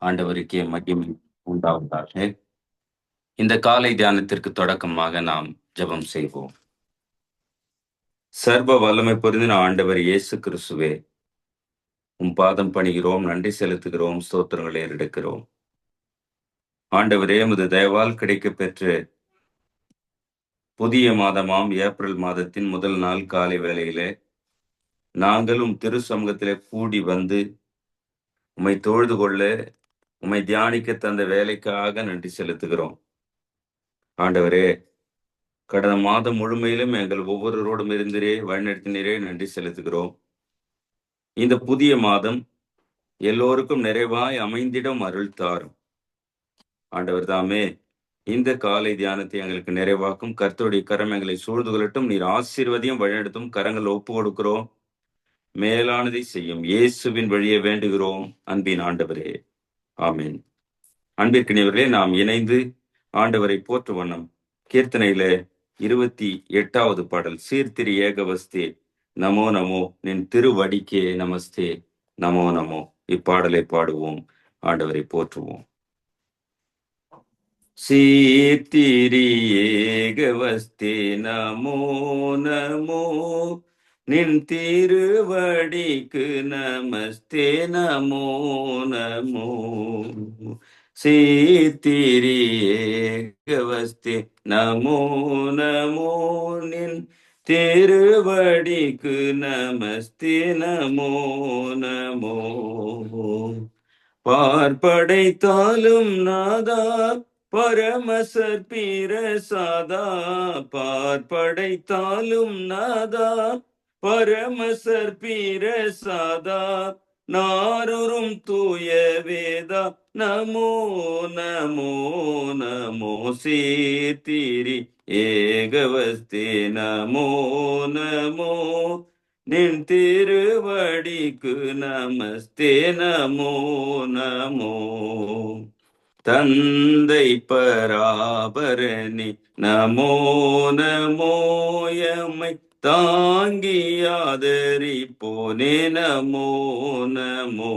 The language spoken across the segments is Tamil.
ஆண்டவருக்கே மகிமை உண்டாவதாக. இந்த காலை தியானத்திற்கு தொடக்கமாக நாம் ஜெபம் செய்வோம். சர்வ வல்லமை பொருந்தின ஆண்டவர் இயேசு கிறிஸ்துவே, உம் பாதம் பணிகிறோம், நன்றி செலுத்துகிறோம், ஸ்தோத்திரங்களை ஏறெடுக்கிறோம். ஆண்டவரே, உமது தயவால் கிடைக்கப் பெற்ற புதிய மாதமாம் ஏப்ரல் மாதத்தின் முதல் நாள் காலை வேளையிலே நாங்களும் திரு சமூகத்திலே கூடி வந்து உம்மை தொழுது கொள்ள, உம்மை தியானிக்க தந்த வேலைக்காக நன்றி செலுத்துகிறோம். ஆண்டவரே, கடந்த மாதம் முழுமையிலும் எங்கள் ஒவ்வொருவரோடும் இருந்தீரே, வழிநடத்தினரே, நன்றி செலுத்துகிறோம். இந்த புதிய மாதம் எல்லோருக்கும் நிறைவாய் அமைந்திடம் அருள் தாரும். ஆண்டவர் தாமே இந்த காலை தியானத்தை எங்களுக்கு நிறைவாக்கும். கர்த்தருடைய கரம் எங்களை சூழ்ந்து கொள்ளட்டும். நீர் ஆசீர்வதியும் வழிநடத்தும். கரங்கள் ஒப்பு கொடுக்கிறோம். மேலானதை செய்யும் இயேசுவின் வழியை வேண்டுகிறோம் அன்பின் ஆண்டவரே, ஆமீன். அன்பிற்கினியவர்களே, நாம் இணைந்து ஆண்டவரை போற்று வண்ணம் கீர்த்தனையில 28வது பாடல், சீர்திரி ஏகவஸ்தே நமோ நமோ நின் திருவடிக்கே நமஸ்தே நமோ நமோ, இப்பாடலை பாடுவோம், ஆண்டவரை போற்றுவோம். சீர்திரி ஏகவஸ்தே நமோ நமோ நின் திருவடிக்கு நமஸ்தே நமோ நமோ. சீர்திரி ஏகவஸ்தே நமோ நமோ நின் திருவடிக்கு நமஸ்தே நமோ நமோ. பார்ப்படைத்தாலும் நாதா பரமசர் பிரசாதா, பார்ப்படைத்தாலும் நாதா பரமசர் பிரசாதா, நாருறும் தூய வேதா நமோ நமோ நமோ. சீர்திரி ஏகவஸ்தே நமோ நமோ நின் திருவடிக்கு நமஸ்தே நமோ நமோ. தந்தை பராபரணி நமோ நமோ, எம்மை தாங்கியாதரிப்போனே நமோ நமோ.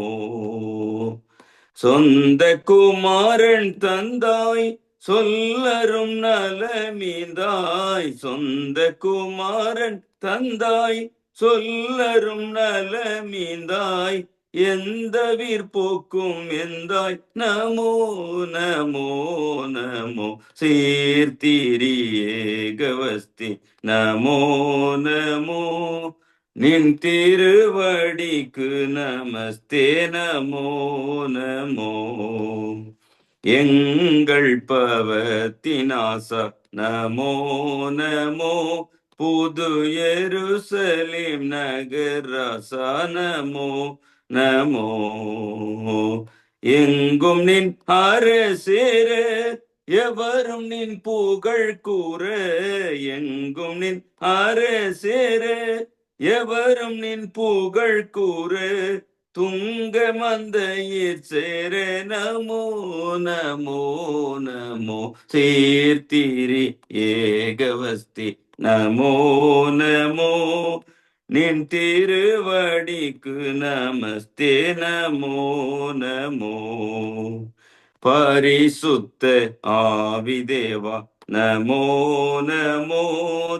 சொந்த குமாரன் தந்தாய் சொல்லரும் நலமீந்தாய், சொந்த குமாரன் தந்தாய் சொல்லரும் நலமீந்தாய், எந்த விற்போக்கும் எந்தாய் நமோ நமோ நமோ. சீர்திரி ஏகவஸ்தே நமோ நமோ நின் திருவடிக்கு நமஸ்தே நமோ நமோ. எங்கள் பவத்தினாசா நமோ நமோ, புது எருசலேம் நகராசா நமோ நமோ. எங்கும் நின் அரசேர எவரும் நின் புகழ் கூற, எங்கும் நின் அரசேர எவரும் நின் புகழ் கூற, துங்க மந்தையிற் சேர நமோ நமோ நமோ. சீர்திரி ஏகவஸ்தே நமோ நமோ நின் திருவடிக்கு நமஸ்தே நமோ நமோ. பரிசுத்த ஆவிதேவா நமோ நமோ,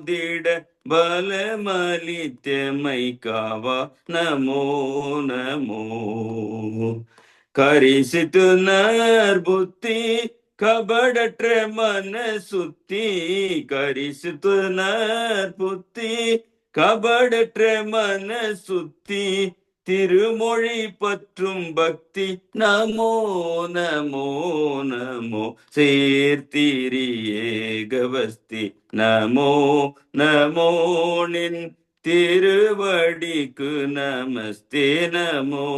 திட பலமளித்தமை காவா நமோ நமோ. கரிசித்து நற்புத்தி கபடற்ற மன சுத்தி, கரிசித்து நற்புத்தி கபடற்ற மன சுத்தி, திருமொழி பற்றும் பக்தி நமோ நமோ நமோ. சீர்திரி ஏகவஸ்தே நமோ நமோ நின் திருவடிக்கு நமஸ்தே நமோ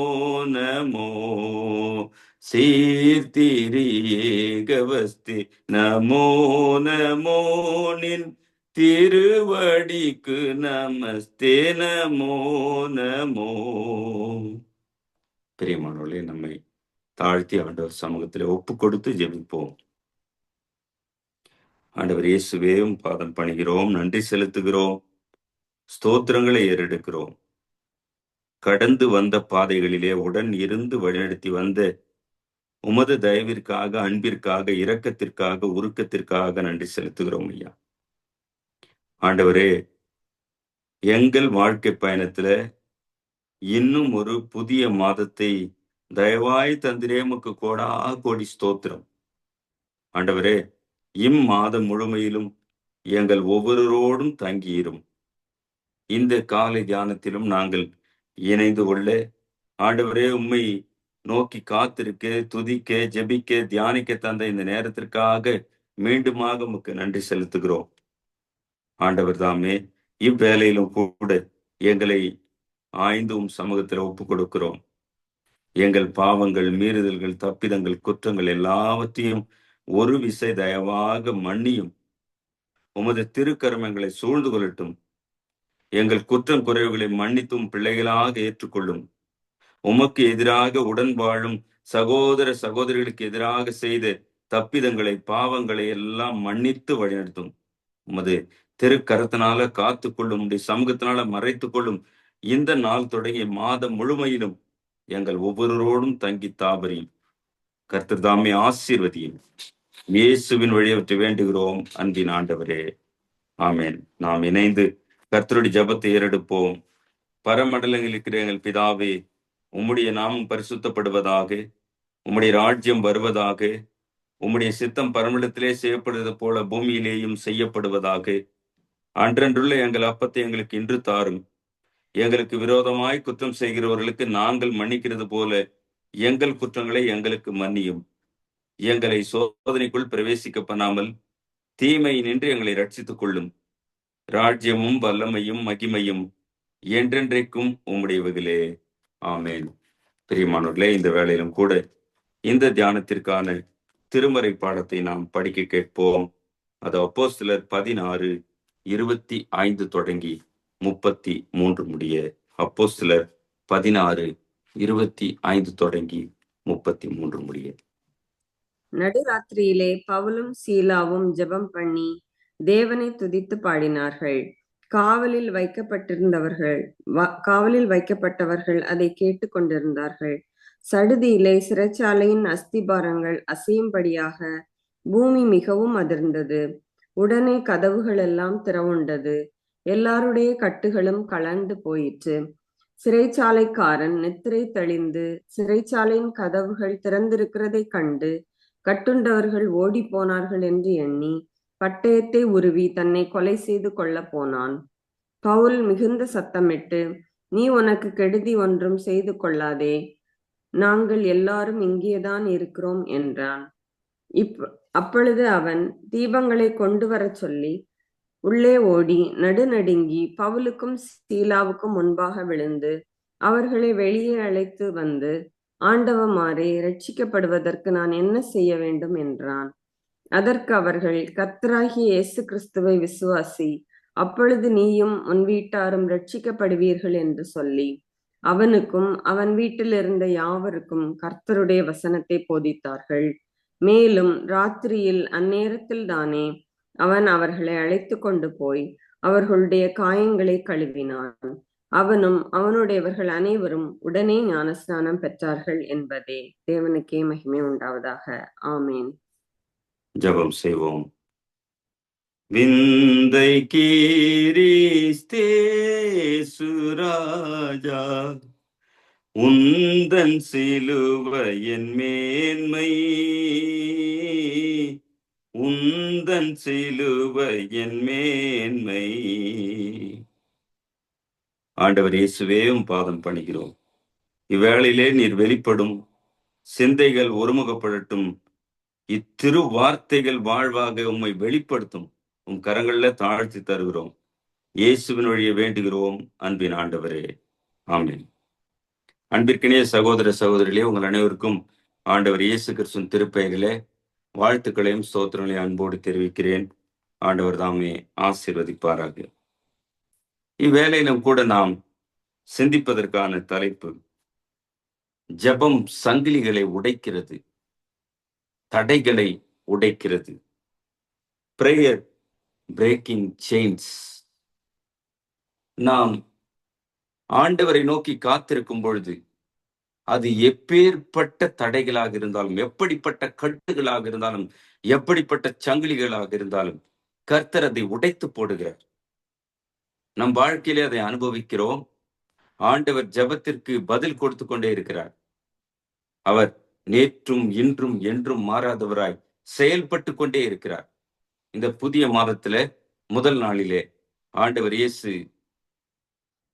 நமோ. சீர்திரி ஏகவஸ்தே நமோ நமோ நின் திருவடிக்கு நமஸ்தே நமோ நமோ. பிரியமானவர்களே, நம்மை தாழ்த்தி ஆண்டவர் சமூகத்தில் ஒப்பு கொடுத்து ஜெபிப்போம். ஆண்டவர் இயேசுவே, பாதம் பணிகிறோம், நன்றி செலுத்துகிறோம், ஸ்தோத்திரங்களை ஏறெடுக்கிறோம். கடந்து வந்த பாதைகளிலே உடன் இருந்து வழிநடத்தி வந்த உமது தயவிற்காக, அன்பிற்காக, இரக்கத்திற்காக, உருக்கத்திற்காக நன்றி செலுத்துகிறோம் ஐயா. ஆண்டவரே, எங்கள் வாழ்க்கை பயணத்துல இன்னும் ஒரு புதிய மாதத்தை தயவாய் தந்திரே, உமக்கு கோடா கோடி ஸ்தோத்திரம். ஆண்டவரே, இம்மாதம் முழுமையிலும் எங்கள் ஒவ்வொருவரோடும் தங்கியிரும். இந்த காலை தியானத்திலும் நாங்கள் இணைந்து கொள்ள, ஆண்டவரே, உம்மை நோக்கி காத்திருக்க, துதிக்க, ஜெபிக்க, தியானிக்க தந்த இந்த நேரத்திற்காக மீண்டுமாக உமக்கு நன்றி செலுத்துகிறோம். ஆண்டவர் தாமே, இவ்வேளையிலும் கூட எங்களை ஆய்ந்தும் சமூகத்தில் ஒப்புக் கொடுக்கிறோம். எங்கள் பாவங்கள், மீறுதல்கள், தப்பிதங்கள், குற்றங்கள் எல்லாவற்றையும் ஒரு விசை தயவாக மன்னியும். உமது திருக்கரமங்களை சூழ்ந்து கொள்ளட்டும். எங்கள் குற்றம் குறைவுகளை மன்னித்தும் பிள்ளைகளாக ஏற்றுக்கொள்ளும். உமக்கு எதிராக உடன் வாழும் சகோதர சகோதரிகளுக்கு எதிராக செய்த தப்பிதங்களை, பாவங்களை எல்லாம் மன்னித்து வழிநடத்தும். உமது திருக்கரத்தினால காத்து கொள்ளும், உடைய சமூகத்தினால மறைத்துக் கொள்ளும். இந்த நாள் தொடங்கிய மாதம் முழுமையிலும் எங்கள் ஒவ்வொருவரோடும் தங்கி தாபரியும். கர்த்தர் தாமே ஆசீர்வதியும். இயேசுவின் வழியவற்றை வேண்டுகிறோம் அன்பின் ஆண்டவரே, ஆமேன். நாம் இணைந்து கர்த்தருடைய ஜெபத்தை ஏறெடுப்போம். பரமண்டலங்களில் இருக்கிற எங்கள் பிதாவே, உம்முடைய நாமம் பரிசுத்தப்படுவதாக, உம்முடைய ராஜ்யம் வருவதாக, உம்முடைய சித்தம் பரமண்டலத்திலே செய்யப்படுவது போல பூமியிலேயும் செய்யப்படுவதாக. அன்றன்றுள்ள எங்கள் அப்பத்தை எங்களுக்கு இன்று தாரும். எங்களுக்கு விரோதமாய் குற்றம் செய்கிறவர்களுக்கு நாங்கள் மன்னிக்கிறது போல எங்கள் குற்றங்களை எங்களுக்கு மன்னியும். எங்களை சோதனைக்குள் பிரவேசிக்க பண்ணாமல் தீமை நின்று எங்களை ரட்சித்துக் கொள்ளும். ராஜ்யமும் வல்லமையும் மகிமையும் என்றென்றைக்கும் உம்முடையவர்களே, ஆமேன். பிரியமானவர்களே, இந்த வேளையிலும் கூட இந்த தியானத்திற்கான திருமறை பாடத்தை நாம் படிக்க கேட்போம். அது அப்போஸ்தலர் 16:25 தொடங்கி 33 முடிய. அப்போஸ்தலர் 16:25 தொடங்கி 33 முடிய. நடுராத்திரியிலே பவுலும் சீலாவும் ஜெபம் பண்ணி தேவனை துதித்து பாடினார்கள். காவலில் வைக்கப்பட்டவர்கள் அதை கேட்டு கொண்டிருந்தார்கள். சடுதியிலே சிறைச்சாலையின் அஸ்திபாரங்கள் அசையும்படியாக பூமி மிகவும் அதிர்ந்தது. உடனே கதவுகள் எல்லாம் திறவுண்டது. எல்லாருடைய கட்டுகளும் கலண்டு போயிற்று. சிறைச்சாலைக்காரன் நித்திரை தெளிந்து சிறைச்சாலையின் கதவுகள் திறந்திருக்கிறதை கண்டு கட்டுண்டவர்கள் ஓடி போனார்கள் என்று எண்ணி பட்டயத்தை உருவி தன்னை கொலை செய்து கொள்ள போனான். பவுல் மிகுந்த சத்தமிட்டு, நீ உனக்கு கெடுதி ஒன்றும் செய்து கொள்ளாதே, நாங்கள் எல்லாரும் இங்கேதான் இருக்கிறோம் என்றான். அப்பொழுது அவன் தீபங்களை கொண்டு வரச் சொல்லி உள்ளே ஓடி நடுநடுங்கி பவுலுக்கும் சீலாவுக்கும் முன்பாக விழுந்து அவர்களை வெளியே அழைத்து வந்து, ஆண்டவமாரே, ரட்சிக்கப்படுவதற்கு நான் என்ன செய்ய வேண்டும் என்றான். அதற்கு அவர்கள், கர்த்தராகிய இயேசு கிறிஸ்துவை விசுவாசி, அப்பொழுது நீயும் உன் வீட்டாரும் ரட்சிக்கப்படுவீர்கள் என்று சொல்லி அவனுக்கும் அவன் வீட்டில் இருந்த யாவருக்கும் கர்த்தருடைய வசனத்தை போதித்தார்கள். மேலும் ராத்திரியில் அந்நேரத்தில் தானே அவன் அவர்களை அழைத்து கொண்டு போய் அவர்களுடைய காயங்களை கழுவினான். அவனும் அவனுடையவர்கள் அனைவரும் உடனே ஞானஸ்நானம் பெற்றார்கள் என்பதே. தேவனுக்கே மகிமை உண்டாவதாக. ஆமேன். ஜெபம் செய்வோம். விந்தை கீரிஸ்தே சுராஜா, உந்தன் சிலுவையின் மேன்மை, உந்தன் சிலுவையின் மேன்மை. ஆண்டவர் இயேசுவே, பாதம் பணிகிறோம். இவ்வேளையிலே நீர் வெளிப்படும், சிந்தைகள் ஒருமுகப்படட்டும். இத்திரு வார்த்தைகள் வாழ்வாக உம்மை வெளிப்படுத்தும். உம் கரங்கள்ல தாழ்த்தி தருகிறோம். இயேசுவின் வழியை வேண்டுகிறோம் அன்பின் ஆண்டவரே, ஆமென். அன்பிற்கினிய சகோதர சகோதரிகளே, உங்கள் அனைவருக்கும் ஆண்டவர் இயேசு கிறிஸ்துவின் திருப்பெயரிலே வாழ்த்துக்களையும் ஸ்தோத்திரங்களையும் அன்போடு தெரிவிக்கிறேன். ஆண்டவர் தாமே ஆசீர்வதிப்பாராக. இவ்வேளையிலும் கூட நாம் சிந்திப்பதற்கான தலைப்பு, ஜெபம் சங்கிலிகளை உடைக்கிறது, தடைகளை உடைக்கிறது. Prayer breaking chains. நாம் ஆண்டவரை நோக்கி காத்திருக்கும் பொழுது, அது எப்பேற்பட்ட தடைகளாக இருந்தாலும், எப்படிப்பட்ட கட்டுகளாக இருந்தாலும், எப்படிப்பட்ட சங்கிலிகளாக இருந்தாலும் கர்த்தர் அதை உடைத்து போடுகிறார். நம் வாழ்க்கையிலே அதை அனுபவிக்கிறோம். ஆண்டவர் ஜெபத்திற்கு பதில் கொடுத்து கொண்டே இருக்கிறார். அவர் நேற்றும் இன்றும் என்றும் மாறாதவராய் செயல்பட்டு கொண்டே இருக்கிறார். இந்த புதிய மாதத்தில முதல் நாளிலே ஆண்டவர் இயேசு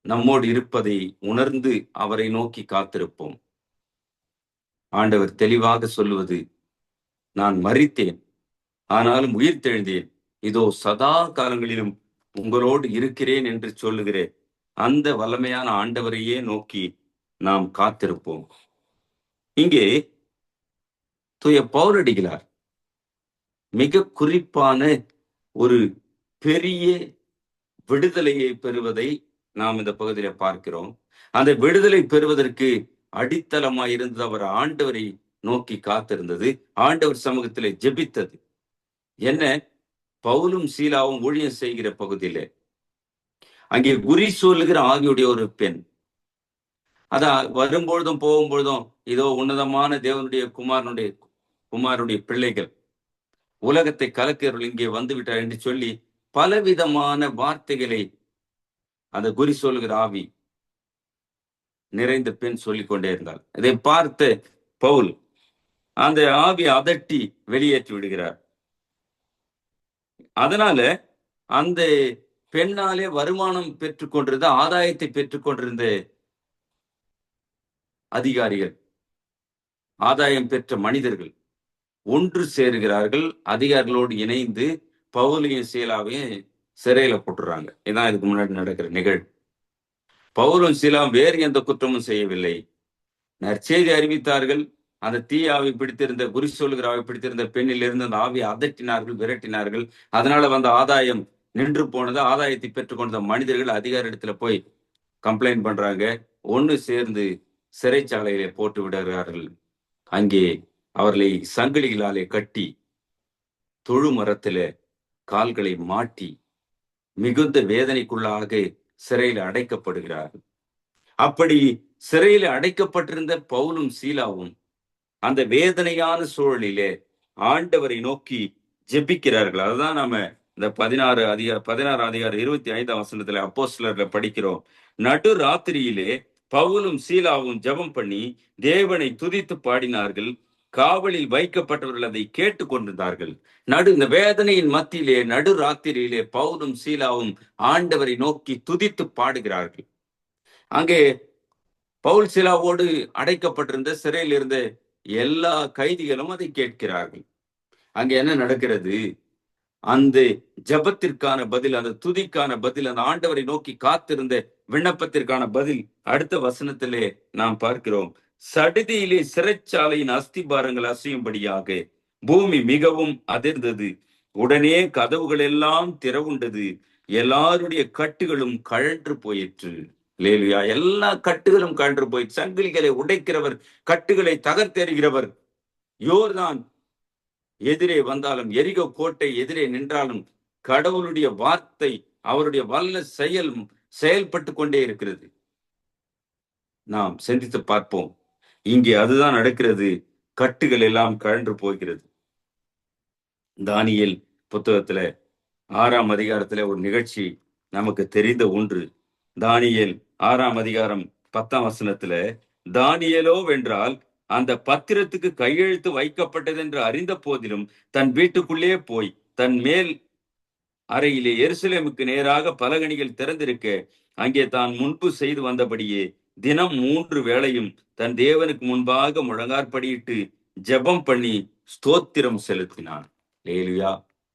நம்மோடு இருப்பதை உணர்ந்து அவரை நோக்கி காத்திருப்போம். ஆண்டவர் தெளிவாக சொல்லுவது, நான் மரித்தேன், ஆனாலும் உயிர்த்தெழுந்தேன், இதோ சதா காலங்களிலும் உங்களோடு இருக்கிறேன் என்று சொல்லுகிறேன். அந்த வல்லமையான ஆண்டவரையே நோக்கி நாம் காத்திருப்போம். இங்கே தூய பவுலடிகளார் மிக குறிப்பான ஒரு பெரிய விடுதலையை பெறுவதை நாம் இந்த பகுதியில பார்க்கிறோம். அந்த விடுதலை பெறுவதற்கு அடித்தளமாய் இருந்தது அவர் ஆண்டவரை நோக்கி காத்திருந்தது, ஆண்டவர் சமூகத்திலே ஜெபித்தது. என்ன? பவுலும் சீலாவும் ஊழியம் செய்கிற பகுதியிலே அங்கே குறி சொல்லுகிற ஆகியோடைய ஒரு பெண், அதான் வரும்பொழுதும் போகும்பொழுதும் இதோ உன்னதமான தேவனுடைய குமாரனுடைய பிள்ளைகள், உலகத்தை கலக்கிறவர்கள் இங்கே வந்துவிட்டார் என்று சொல்லி பலவிதமான வார்த்தைகளை அந்த குறி சொல்லுகிற ஆவி நிறைந்த பெண் சொல்லிக் கொண்டே இருந்தாள். இதை பார்த்த பவுல் அந்த ஆவி அதட்டி வெளியேற்றி விடுகிறார். அதனால அந்த பெண்ணாலே வருமானம் பெற்றுக் கொண்டிருந்த, ஆதாயத்தை பெற்றுக் கொண்டிருந்த அதிகாரிகள், ஆதாயம் பெற்ற மனிதர்கள் ஒன்று சேருகிறார்கள். அதிகாரிகளோடு இணைந்து பவுலையும் சீலாவையும் சிறையில போட்டுறாங்க. இதான் இதுக்கு முன்னாடி நடக்கிற நிகழ்வு. பவுலும் சீலாவும் வேறு எந்த குற்றமும் செய்யவில்லை. நற்செய்தி அறிவித்தார்கள். அந்த தீய ஆவி பிடித்திருந்த, குறி சொல்லுகிற ஆவி பிடித்திருந்த பெண்ணில் இருந்து அந்த ஆவியை அதட்டினார்கள், விரட்டினார்கள். அதனால வந்த ஆதாயம் நின்று போனது. ஆதாயத்தை பெற்றுக்கொண்ட மனிதர்கள் அதிகார இடத்துல போய் கம்ப்ளைண்ட் பண்றாங்க. ஒன்று சேர்ந்து சிறைச்சாலையிலே போட்டு விடுகிறார்கள். அங்கே அவர்களை சங்கிலிகளாலே கட்டி தொழு மரத்தில கால்களை மாட்டி மிகுந்த வேதனைக்குள்ளாக சிறையில் அடைக்கப்படுகிறார்கள். அப்படி சிறையில் அடைக்கப்பட்டிருந்த பவுலும் சீலாவும் அந்த வேதனையான சூழலிலே ஆண்டவரை நோக்கி ஜெபிக்கிறார்கள். அதுதான் நாம இந்த 16 அதிகாரம் 25 வசனத்துல அப்போஸ்தலர்ல படிக்கிறோம். நடு ராத்திரியிலே பவுலும் சீலாவும் ஜெபம் பண்ணி தேவனை துதித்து பாடினார்கள். காவலில் வைக்கப்பட்டவர்கள் அதை கேட்டு கொண்டிருந்தார்கள். இந்த வேதனையின் மத்தியிலே நடு ராத்திரியிலே பவுலும் சீலாவும் ஆண்டவரை நோக்கி துதித்து பாடுகிறார்கள். அங்கே பவுல் சீலாவோடு அடைக்கப்பட்டிருந்த சிறையில் இருந்த எல்லா கைதிகளும் அதை கேட்கிறார்கள். அங்கே என்ன நடக்கிறது? அந்த ஜபத்திற்கான பதில், அந்த துதிக்கான பதில், அந்த ஆண்டவரை நோக்கி காத்திருந்த விண்ணப்பத்திற்கான பதில் அடுத்த வசனத்திலே நாம் பார்க்கிறோம். சடுதியிலே சிறைச்சாலையின் அஸ்திபாரங்கள் அசையும்படியாக பூமி மிகவும் அதிர்ந்தது. உடனே கதவுகள் எல்லாம் திறவுண்டது. எல்லாருடைய கட்டுகளும் கழன்று போயிற்று. லேலுயா, எல்லா கட்டுகளும் கழன்று போய், சங்கிலிகளை உடைக்கிறவர், கட்டுகளை தகர்த்தெறிகிறவர், யோர்தான் எதிரே வந்தாலும், எரிகோ கோட்டை எதிரே நின்றாலும் கடவுளுடைய வார்த்தை, அவருடைய வல்ல செயல்பட்டு கொண்டே இருக்கிறது. நாம் சிந்தித்து பார்ப்போம். இங்கே அதுதான் நடக்கிறது. கட்டுகள் எல்லாம் கழன்று போகிறது. தானியேல் புத்தகத்துல 6ஆம் அதிகாரத்துல ஒரு நிகழ்ச்சி நமக்கு தெரிந்த ஒன்று. தானியேல் 6ஆம் அதிகாரம் 10ஆம் வசனத்துல, தானியேலோ வென்றால் அந்த பத்திரத்துக்கு கையெழுத்து வைக்கப்பட்டது என்று அறிந்த போதிலும் தன் வீட்டுக்குள்ளே போய் தன் மேல் அறையிலே எருசலேமுக்கு நேராக பலகணிகள் திறந்திருக்க அங்கே தான் முன்பு செய்து வந்தபடியே தினம் 3 வேளையும் தன் தேவனுக்கு முன்பாக முழங்காற்படியிட்டு ஜெபம் பண்ணி ஸ்தோத்திரம் செலுத்தினான். லேலுயா,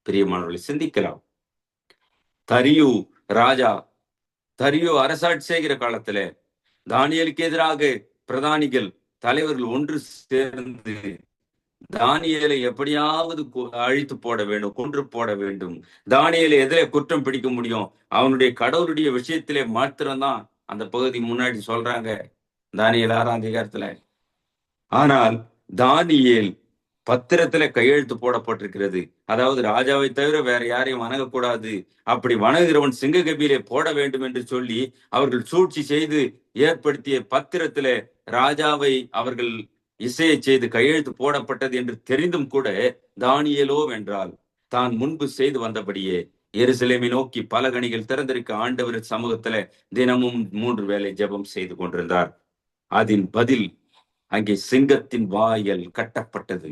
பிரியமானவர்களை சிந்திக்கலாம். தரியு அரசாட்சி செய்கிற காலத்துல தானியேலுக்கு எதிராக பிரதானிகள், தலைவர்கள் ஒன்று சேர்ந்து தானியேலை எப்படியாவது அழித்து போட வேண்டும், கொன்று போட வேண்டும். தானியேலை எதிலே குற்றம் பிடிக்க முடியும்? அவனுடைய கடவுளுடைய விஷயத்திலே மாத்திரம்தான் அந்த பகுதி முன்னாடி சொல்றாங்க, தானியேல் 6ஆம் அதிகாரத்துல. ஆனால் தானியேல் பத்திரத்துல கையெழுத்து போடப்பட்டிருக்கிறது. அதாவது ராஜாவை தவிர வேற யாரையும் வணங்கக்கூடாது, அப்படி வணங்குகிறவன் சிங்க கபியிலே போட வேண்டும் என்று சொல்லி அவர்கள் சூழ்ச்சி செய்து ஏற்படுத்திய பத்திரத்துல ராஜாவை அவர்கள் இசையை செய்து கையெழுத்து போடப்பட்டது என்று தெரிந்தும் கூட தானியேலோ வென்றால் தான் முன்பு செய்து வந்தபடியே எருசலேமை நோக்கி பலகணிகள் திறந்திருக்க ஆண்டவர் சமூகத்துல தினமும் 3 வேளை ஜெபம் செய்து கொண்டிருந்தார். அதன் பதில் அங்கே சிங்கத்தின் வாயல் கட்டப்பட்டது.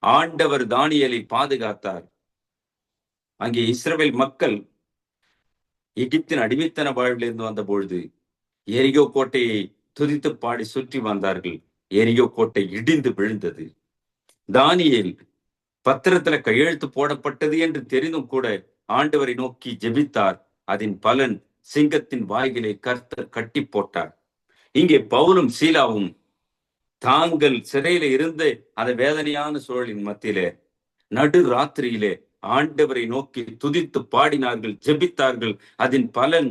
ஆண்டவர் தானியேலை பாதுகாத்தார். அங்கே இஸ்ரவேல் மக்கள் எகிப்தின் அடிமைத்தன வாழ்விலிருந்து வந்த பொழுது எரிகோ கோட்டையை துதித்து பாடி சுற்றி வந்தார்கள். எரிகோ கோட்டை இடிந்து விழுந்தது. தானியேல் பத்திரத்துல கையெழுத்து போடப்பட்டது என்று தெரிந்தும் கூட ஆண்டவரை நோக்கி ஜெபித்தார். அதன் பலன் சிங்கத்தின் வாய்களை கர்த்தர் கட்டி போட்டார். இங்கே பவுலும் சீலாவும் தாங்கள் சிறையில இருந்து அந்த வேதனையான சூழலின் மத்தியிலே நடு ராத்திரியிலே ஆண்டவரை நோக்கி துதித்து பாடினார்கள், ஜெபித்தார்கள். அதன் பலன்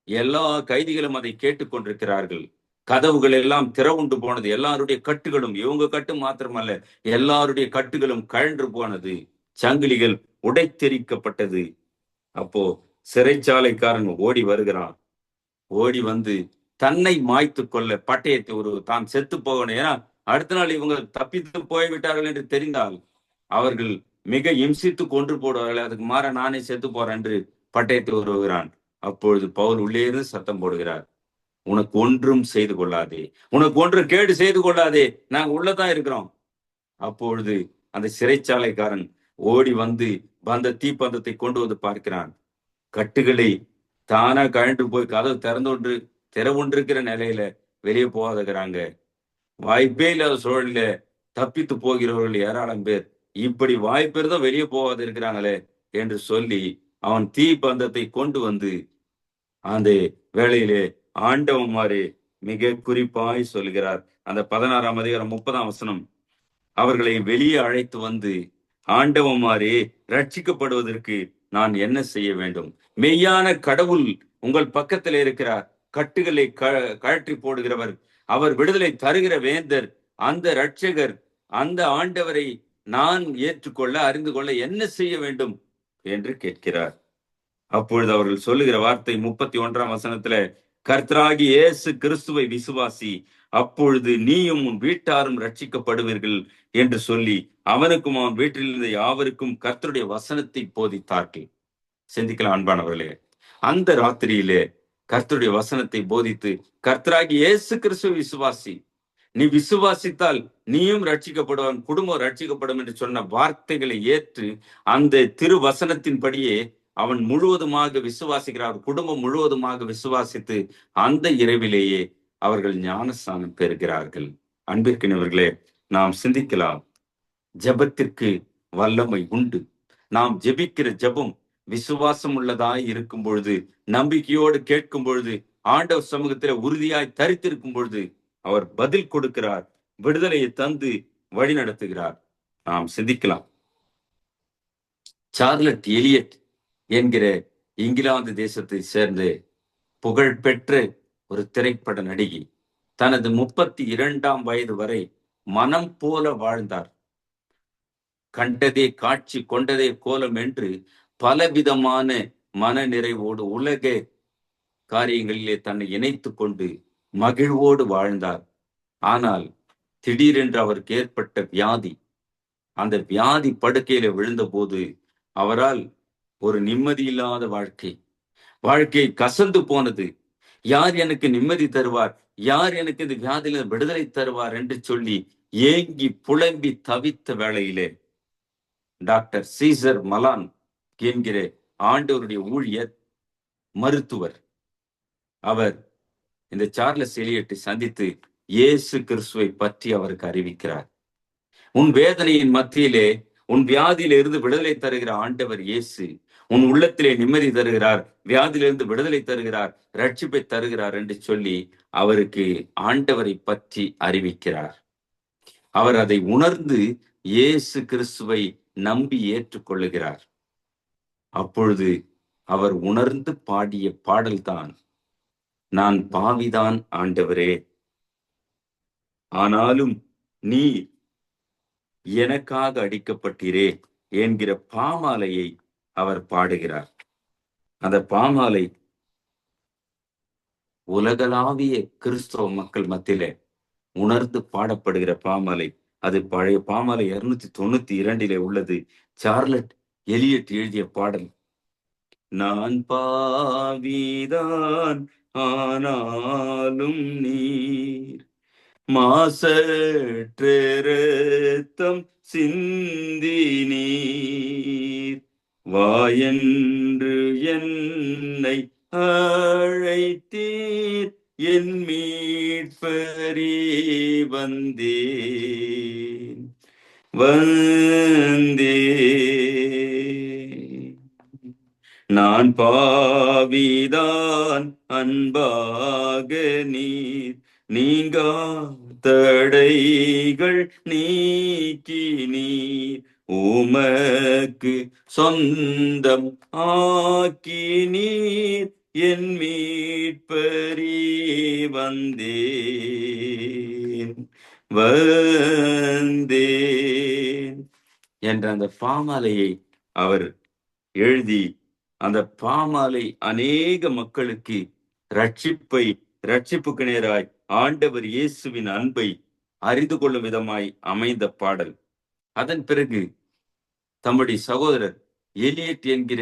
எல்லா கைதிகளும் அதை கேட்டுக்கொண்டிருக்கிறார்கள். கதவுகள் எல்லாம் திறவுண்டு போனது. எல்லாருடைய கட்டுகளும், இவங்க கட்டு மாத்திரமல்ல, எல்லாருடைய கட்டுகளும் கழன்று போனது. சங்கிலிகள் உடைத்தெரிக்கப்பட்டது. அப்போ சிறைச்சாலைக்காரன் ஓடி வருகிறான். ஓடி வந்து தன்னை மாய்த்து கொள்ள பட்டயத்தை தான் செத்து போகணும். ஏன்னா அடுத்த நாள் இவங்க தப்பித்து போய்விட்டார்கள் என்று தெரிந்தால் அவர்கள் மிக இம்சித்து கொன்று போடுவார்கள். அதுக்கு மாற நானே செத்து போறேன் என்று பட்டயத்தை உருவுகிறான். அப்பொழுது பவுல் உள்ளே இருந்து சத்தம் போடுகிறார், உனக்கு ஒன்றும் செய்து கொள்ளாதே, உனக்கு ஒன்று கேடு செய்து கொள்ளாதே, நாங்க உள்ளதான் இருக்கிறோம். அப்பொழுது அந்த சிறைச்சாலைக்காரன் ஓடி வந்து வந்த தீப்பந்தத்தை கொண்டு வந்து பார்க்கிறான். கட்டுகளை தானா கழன்று போய் கதவு திறவுண்டிருக்கிற நிலையில வெளியே போகாதகிறாங்க. வாய்ப்பே இல்லாத சூழலில தப்பித்து போகிறவர்கள் ஏராளம் பேர். இப்படி வாய்ப்பிருந்தும் வெளியே போகாது இருக்கிறாங்களே என்று சொல்லி அவன் தீப்பந்தத்தை கொண்டு வந்து அந்த வேளையிலே ஆண்டவன் மாதிரி மிக குறிப்பாய் சொல்கிறார். அந்த 16ஆம் அதிகாரம் 30ஆம் வசனம், அவர்களை வெளியே அழைத்து வந்து, ஆண்டவமாரே, ரட்சிக்கப்படுவதற்கு நான் என்ன செய்ய வேண்டும்? மெய்யான கடவுள் உங்கள் பக்கத்தில் இருக்கிறார். கட்டுகளை கழற்றி போடுகிறவர், அவர் விடுதலை தருகிற வேந்தர், அந்த இரட்சகர், அந்த ஆண்டவரை நான் ஏற்றுக்கொள்ள அறிந்து கொள்ள என்ன செய்ய வேண்டும் என்று கேட்கிறார். அப்பொழுது அவர்கள் சொல்லுகிற வார்த்தை 31ஆம் வசனத்துல, கர்த்தராகி இயேசு கிறிஸ்துவை விசுவாசி, அப்பொழுது நீயும் உன் வீட்டாரும் ரட்சிக்கப்படுவீர்கள் என்று சொல்லி அவனுக்கும் அவன் வீட்டில் இருந்த யாவருக்கும் கர்த்தருடைய வசனத்தை போதித்தார்கள். சிந்திக்கலாம் அன்பானவர்களே, அந்த ராத்திரியிலே கர்த்தருடைய வசனத்தை போதித்து, கர்த்தராகி இயேசு கிறிஸ்துவை விசுவாசி, நீ விசுவாசித்தால் நீயும் ரட்சிக்கப்படுவான், குடும்பம் ரட்சிக்கப்படும் என்று சொன்ன வார்த்தைகளை ஏற்று அந்த திருவசனத்தின்படியே அவன் முழுவதுமாக விசுவாசிக்கிறார். குடும்பம் முழுவதுமாக விசுவாசித்து அந்த இரவிலேயே அவர்கள் ஞானஸ்நானம் பெறுகிறார்கள். அன்பிற்கினவர்களே, நாம் சிந்திக்கலாம், ஜெபத்திற்கு வல்லமை உண்டு. நாம் ஜெபிக்கிற ஜெபம் விசுவாசம் உள்ளதாய் இருக்கும் பொழுது, நம்பிக்கையோடு கேட்கும் பொழுது, ஆண்டவர் சமூகத்தில் உறுதியாய் தரித்திருக்கும் பொழுது அவர் பதில் கொடுக்கிறார், விடுதலையை தந்து வழி நடத்துகிறார். நாம் சிந்திக்கலாம், சார்லட் எலியட் என்கிற இங்கிலாந்து தேசத்தை சேர்ந்த புகழ்பெற்ற ஒரு திரைப்பட நடிகை தனது 32ஆம் வயது வரை மனம் போல வாழ்ந்தார். கண்டதே காட்சி கொண்டதே கோலம் என்று பலவிதமான மன நிறைவோடு உலக காரியங்களிலே தன்னை இணைத்து கொண்டு மகிழ்வோடு வாழ்ந்தார். ஆனால் திடீரென்று அவருக்கு ஏற்பட்ட வியாதி, அந்த வியாதி படுக்கையில விழுந்த போது அவரால் ஒரு நிம்மதி இல்லாத வாழ்க்கை கசந்து போனது. யார் எனக்கு நிம்மதி தருவார், யார் எனக்கு இந்த வியாதியில விடுதலை தருவார் என்று சொல்லி ஏங்கி புலம்பி தவித்த வேளையிலே டாக்டர் சீசர் மலான் என்கிற ஆண்டவருடைய ஊழியர் மருத்துவர், அவர் இந்த சார்லஸ் எலியட்டை சந்தித்து இயேசு கிறிஸ்துவை பற்றி அவருக்கு அறிவிக்கிறார். உன் வேதனையின் மத்தியிலே, உன் வியாதியில இருந்து விடுதலை தருகிற ஆண்டவர் இயேசு உன் உள்ளத்திலே நிம்மதி தருகிறார், வியாதியிலிருந்து விடுதலை தருகிறார், ரட்சிப்பை தருகிறார் என்று சொல்லி அவருக்கு ஆண்டவரை பற்றி அறிவிக்கிறார். அவர் அதை உணர்ந்து இயேசு கிறிஸ்துவை நம்பி ஏற்றுக்கொள்ளுகிறார். அப்பொழுது அவர் உணர்ந்து பாடிய பாடல்தான், நான் பாவிதான் ஆண்டவரே, ஆனாலும் நீ எனக்காக அடிக்கப்பட்டீரே என்கிற பாமாலையை அவர் பாடுகிறார். அந்த பாமாலை உலகளாவிய கிறிஸ்தவ மக்கள் மத்தியிலே உணர்ந்து பாடப்படுகிற பாமாலை. அது பழைய பாமாலை 292 உள்ளது. சார்லட் எலியட் எழுதிய பாடல். நான் பாவிதான், ஆனாலும் நீர் மாசற்ற இரத்தம் சிந்தி நீர் வாயென்று என்னை அழைத்தீர், என் மீட்பரே வந்தேன் வந்தேன். நான் பாவிதான், அன்பாக நீர் நீங்கா தடைகள் நீக்கி நீர் உமக்கு சொந்தம் ஆக்கி நீர், என் மீட்பரே வந்தேன் வந்தேன் என்ற அந்த பாமாலையை அவர் எழுதி, அந்த பாமாலை அநேக மக்களுக்கு ரட்சிப்புக்கு நேராய் ஆண்டவர் இயேசுவின் அன்பை அறிந்து கொள்ளும் விதமாய் அமைந்த பாடல். அதன் பிறகு தம்முடைய சகோதரர் எலியட் என்கிற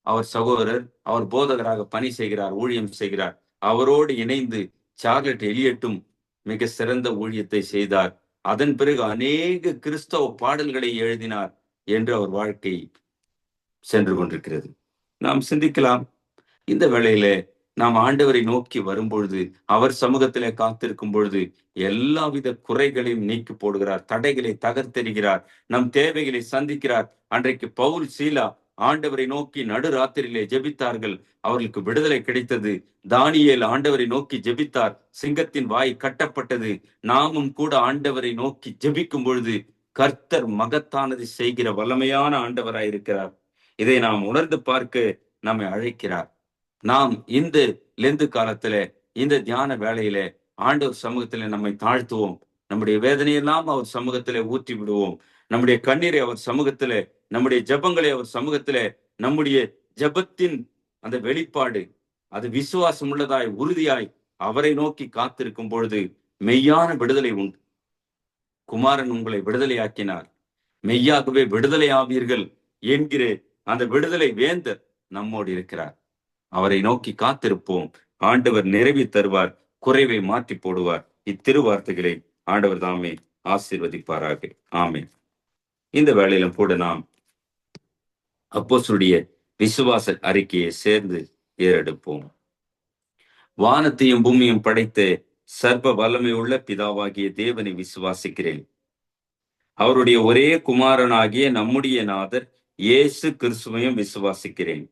அவர் சகோதரர், அவர் போதகராக பணி செய்கிறார், ஊழியம் செய்கிறார். அவரோடு இணைந்து சார்லட் எலியட்டும் மிக சிறந்த ஊழியத்தை செய்தார். அதன் பிறகு அநேக கிறிஸ்தவ பாடல்களை எழுதினார் என்று அவர் வாழ்க்கை சென்று கொண்டிருக்கிறது. நாம் சிந்திக்கலாம், இந்த வேளையில நாம் ஆண்டவரை நோக்கி வரும்பொழுது, அவர் சமூகத்திலே காத்திருக்கும் பொழுது எல்லாவித குறைகளையும் நீக்கி போடுகிறார், தடைகளை தகர்த்தெறிகிறார், நம் தேவைகளை சந்திக்கிறார். அன்றைக்கு பவுல் சீலா ஆண்டவரை நோக்கி நடுராத்திரியிலே ஜெபித்தார்கள், அவர்களுக்கு விடுதலை கிடைத்தது. தானியேல் ஆண்டவரை நோக்கி ஜெபித்தார், சிங்கத்தின் வாய் கட்டப்பட்டது. நாமும் கூட ஆண்டவரை நோக்கி ஜெபிக்கும் பொழுது கர்த்தர் மகத்தானது செய்கிற வல்லமையான ஆண்டவராயிருக்கிறார். இதை நாம் உணர்ந்து பார்க்க நம்மை அழைக்கிறார். நாம் இந்த லெந்து காலத்துல, இந்த தியான வேளையில ஆண்டவர் சமூகத்திலே நம்மை தாழ்த்துவோம். நம்முடைய வேதனையெல்லாம் அவர் சமூகத்திலே ஊற்றி விடுவோம். நம்முடைய கண்ணீரை அவர் சமூகத்திலே, நம்முடைய ஜெபங்களை அவர் சமூகத்திலே, நம்முடைய ஜெபத்தின் அந்த வெளிப்பாடு அது விசுவாசம் உள்ளதாய் உறுதியாய் அவரை நோக்கி காத்திருக்கும் பொழுது மெய்யான விடுதலை உண்டு. குமாரன் உங்களை விடுதலையாக்கினார், மெய்யாகவே விடுதலை ஆவீர்கள் என்கிற அந்த விடுதலை வேந்தர் நம்மோடு இருக்கிறார். அவரை நோக்கி காத்திருப்போம். ஆண்டவர் நிறைவி தருவார், குறைவை மாற்றி போடுவார். இத்திருவார்த்தைகளை ஆண்டவர் தாமே ஆசீர்வதிப்பாராக. ஆமென். இந்த வேளையிலும் கூட நாம் அப்போஸ்தலருடைய விசுவாச அறிக்கையை சேர்ந்து ஏறெடுப்போம். வானத்தையும் பூமியும் படைத்த சர்வ வல்லமை உள்ள பிதாவாகிய தேவனை விசுவாசிக்கிறேன். அவருடைய ஒரே குமாரனாகிய நம்முடைய நாதர் இயேசு கிறிஸ்துவையும் விசுவாசிக்கிறேன்.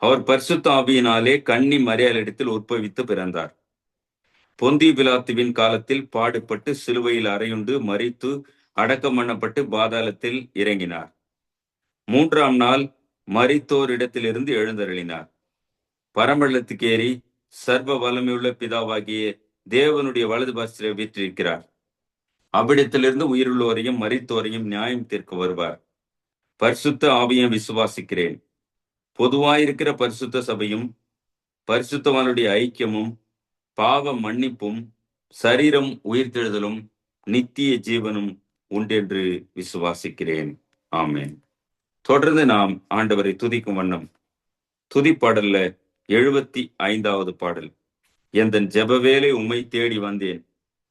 அவர் பரிசுத்த ஆவியினாலே கன்னி மரியாளிடத்தில் உற்பவித்து பிறந்தார். பொந்தி பிலாத்துவின் காலத்தில் பாடுபட்டு சிலுவையில் அறையுண்டு மரித்து அடக்கம் பண்ணப்பட்டு பாதாளத்தில் இறங்கினார். 3ஆம் நாள் மரித்தோரிடத்திலிருந்து எழுந்தருளினார். பரமண்டலத்துக்கு ஏறி சர்வ வல்லமையுள்ள பிதாவாகிய தேவனுடைய வலது பாரசிலே வீற்றிருக்கிறார். அவ்விடத்திலிருந்து உயிருள்ளோரையும் மரித்தோரையும் நியாயம் தீர்க்க வருவார். பரிசுத்த ஆவியையும் விசுவாசிக்கிறேன். பொதுவாயிருக்கிற பரிசுத்த சபையும் பரிசுத்தவானுடைய ஐக்கியமும் பாவ மன்னிப்பும் சரீரம் உயிர்த்தெழுதலும் நித்திய ஜீவனும் உண்டென்று விசுவாசிக்கிறேன். ஆமென். தொடர்ந்து நாம் ஆண்டவரை துதிக்கும் வண்ணம் துதிப்பாடல்ல 75வது பாடல், எந்தன் ஜெபவேளை உம்மை தேடி வந்தேன்,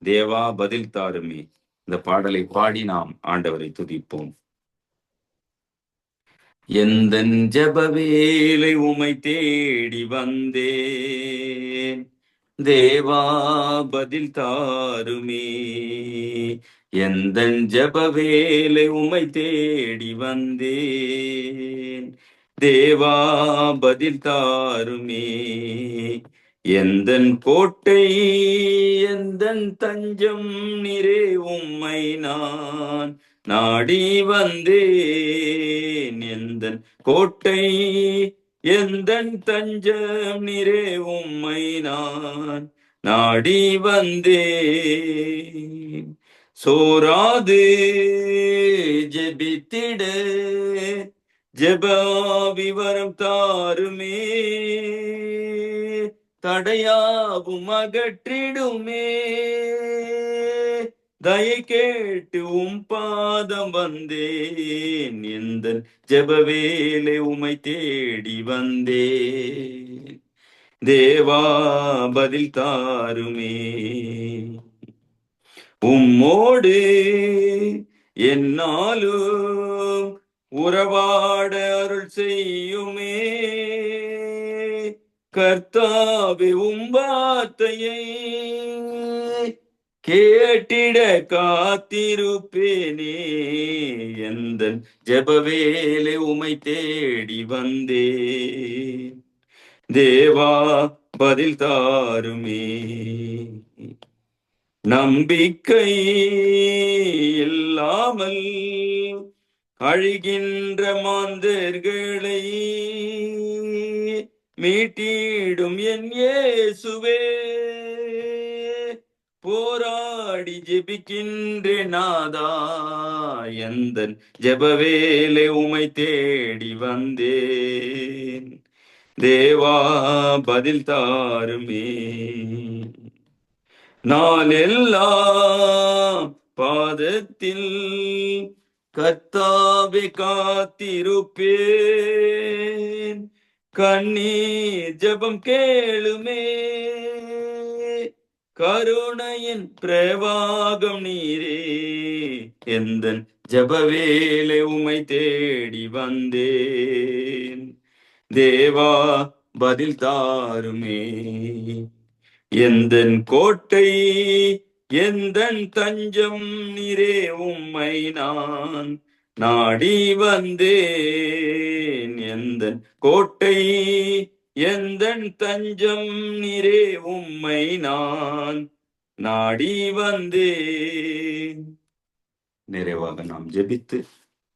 தேவா பதில் தாருமே. இந்த பாடலை பாடி நாம் ஆண்டவரை துதிப்போம். எந்தன் ஜெபவேளை உம்மை தேடி வந்தேன், தேவா பதில் தாருமே. எந்தன் ஜெபவேளை உம்மை தேடி வந்தேன், தேவா பதில் தாருமே. எந்தன் கோட்டை எந்தன் தஞ்சம் நீரே, உம்மை நான் நாடி வந்தேன். எந்தன் கோட்டை எந்தன் தஞ்சம் நீரே, உம்மை நான் நாடி வந்தேன். சோராது ஜெபித்திட ஜெப விவரம் தாருமே, தடையாவும் அகற்றிடுமே. தயை கேட்டு பாதம் வந்தேன், எந்த ஜெபவேளை உமை தேடி வந்தேன். தேவா பதில் தாருமே. உம்மோடு என்னாலும் உறவாட அருள் செய்யுமே. கர்த்தாவே வார்த்தையை கேட்டிட காத்திருப்பேனே. எந்த ஜெபவேளை உமை தேடி வந்தேன். தேவா பதில் தாருமே. நம்பிக்கை இல்லாமல் அழிகின்ற மாந்தர்களை மீட்டிடும் என் இயேசுவே. போராடி ஜெபிக்கின்ற நாதா, எந்த ஜெபவேளை உமை தேடி வந்தேன். தேவா பதில் தாருமே. நாளெல்லாம் பாதத்தில் கர்த்தாவே காத்திருப்பேன். கண்ணீர் ஜெபம் கேளுமே. கருணையின் பிரவாகம் நீரே. எந்த ஜெபவேளை உமை தேடி வந்தேன். தேவா பதில் தாருமே. எந்தன் கோட்டை எந்தன் தஞ்சம் நீரே, உம்மை நான் நாடி வந்தேன். எந்தன் கோட்டை எந்தன் தஞ்சம் நீரே, உம்மை நான் நாடி வந்தேன். நிறைவாக நாம் ஜெபித்து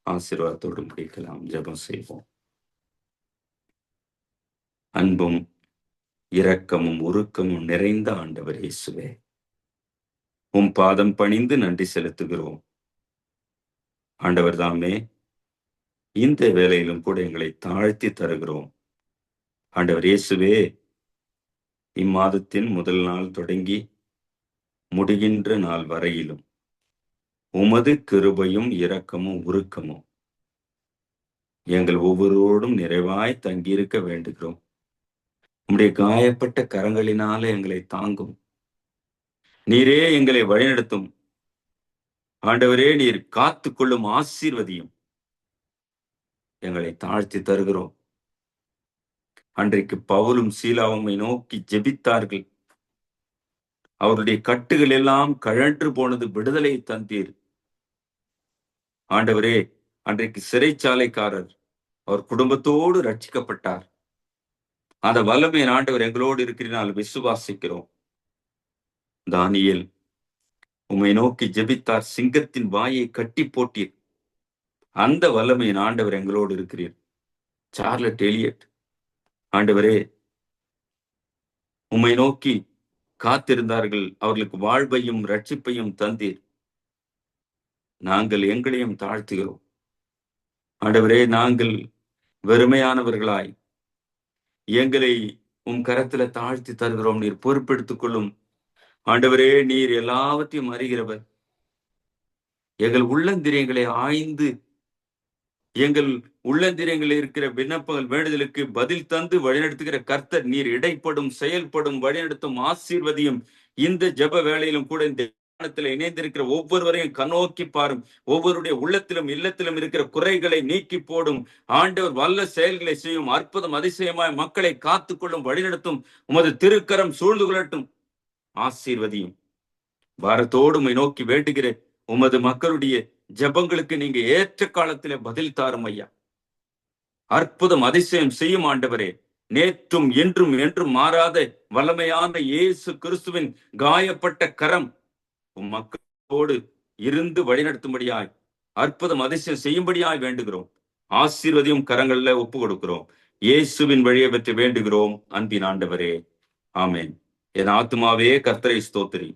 ஆசீர்வாதத்தோடு முடிக்கலாம். ஜெபம் செய்வோம். அன்பும் இரக்கமும் உருக்கமும் நிறைந்த ஆண்டவர் இயேசுவே, உம் பாதம் பணிந்து நன்றி செலுத்துகிறோம். ஆண்டவர் தாமே, இந்த வேளையிலும் கூட எங்களை தாழ்த்தி தருகிறோம். ஆண்டவர் இயேசுவே, இம்மாதத்தின் முதல் நாள் தொடங்கி முடிகின்ற நாள் வரையிலும் உமது கிருபையும் இரக்கமும் உருக்கமும் எங்கள் ஒவ்வொருவரோடும் நிறைவாய் தங்கியிருக்க வேண்டுகிறோம். உம்முடைய காயப்பட்ட கரங்களினால எங்களை தாங்கும். நீரே எங்களை வழிநடத்தும். ஆண்டவரே, நீர் காத்து கொள்ளும் ஆசீர்வதியும். எங்களை தாழ்த்தி தருகிறோம். அன்றைக்கு பவுலும் சீலாவுமை நோக்கி ஜெபித்தார்கள். அவருடைய கட்டுகள் எல்லாம் கழன்று போனது, விடுதலை தந்தீர். ஆண்டவரே, அன்றைக்கு சிறைச்சாலைக்காரர் அவர் குடும்பத்தோடு ரட்சிக்கப்பட்டார். அந்த வல்லமையின் ஆண்டவர் எங்களோடு இருக்கிறனால் விசுவாசிக்கிறோம். தானியேல் உம்மை நோக்கி ஜெபித்தார், சிங்கத்தின் வாயை கட்டி போட்டீர். அந்த வல்லமையின் ஆண்டவர் எங்களோடு இருக்கிறீர். சார்லட் எலியட், ஆண்டவரே, உம்மை நோக்கி காத்திருந்தார்கள், அவர்களுக்கு வாழ்வையும் ரட்சிப்பையும் தந்தீர். நாங்கள் எங்களையும் தாழ்த்துகிறோம். ஆண்டவரே, நாங்கள் வெறுமையானவர்களாய் எங்களை உம் கரத்துல தாழ்த்தி தருகிறோம். நீர் பொறுப்பெடுத்துக் கொள்ளும். ஆண்டவரே, நீர் எல்லாவற்றையும் அறிகிறவர். எங்கள் உள்ளந்திரியங்களை ஆய்ந்து எங்கள் உள்ளந்திரியங்களில் இருக்கிற விண்ணப்பங்கள் வேண்டுதலுக்கு பதில் தந்து வழிநடத்துகிற கர்த்தர் நீர். இடைப்படும் செயல்படும் வழிநடத்தும் ஆசீர்வதியும். இந்த ஜெப வேளையிலும் கூட இந்த இணைந்திருக்கிற ஒவ்வொருவரையும் கண்ணோக்கி பாரும். ஒவ்வொருடைய உள்ளத்திலும் இல்லத்திலும் இருக்கிற குறைகளை நீக்கி போடும். ஆண்டவர் வல்ல செயல்களை செய்யும். அற்புதம் அதிசயமாய் மக்களை காத்துக்கொள்ளும், வழிநடத்தும். உமது திருக்கரம் சூழ்ந்து கொள்ளட்டும். ஆசீர்வதியும். பாரத்தோடு உம்மை நோக்கி வேண்டுகிற உமது மக்களுடைய ஜெபங்களுக்கு நீங்க ஏற்ற காலத்திலே பதில் தாரும் ஐயா. அற்புதம் அதிசயம் செய்யும் ஆண்டவரே. நேற்றும் இன்றும் என்றும் மாறாத வல்லமையான இயேசு கிறிஸ்துவின் காயப்பட்ட கரம் உம் மக்களோடு இருந்து வழிநடத்தும்படியாய், அற்புதம் அதிசயம் செய்யும்படியாய் வேண்டுகிறோம். ஆசீர்வதியும் கரங்கள்ல ஒப்பு கொடுக்கிறோம். இயேசுவின் வழியை பற்றி வேண்டுகிறோம் அன்பின் ஆண்டவரே, ஆமேன். என் ஆத்துமாவே கர்த்தரை ஸ்தோத்திரி,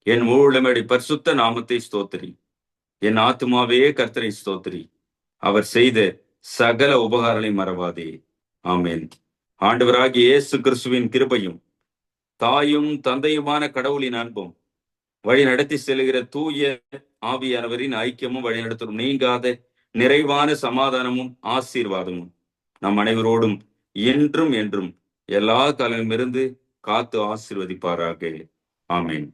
என் முழுமையுடைய பரிசுத்த நாமத்தை ஸ்தோத்திரி. என் ஆத்துமாவே கர்த்தரை ஸ்தோத்திரி, அவர் செய்த சகல உபகாரங்களை மறவாதே. ஆமேன். ஆண்டவராகிய இயேசு கிறிஸ்துவின் கிருபையும் தாயும் தந்தையுமான கடவுளின் அன்பும் வழி நடத்தி செல்கிற தூய ஆவியானவரின் ஐக்கியமும் வழிநடத்தும் நீங்காத நிறைவான சமாதானமும் ஆசீர்வாதமும் நம் அனைவரோடும் என்றும் என்றும் எல்லா காலமிருந்து காத்து ஆசீர்வதிப்பாராக. ஆமேன்.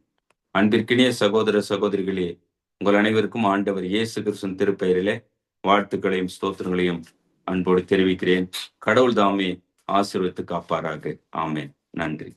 அன்பிற்கினிய சகோதர சகோதரிகளே, உங்கள் அனைவருக்கும் ஆண்டவர் இயேசு கிறிஸ்துவின் திருப்பெயரிலே வாழ்த்துக்களையும் ஸ்தோத்திரங்களையும் அன்போடு தெரிவிக்கிறேன். கடவுள் தாமே ஆசீர்வதித்து காப்பாராக. ஆமேன். நன்றி.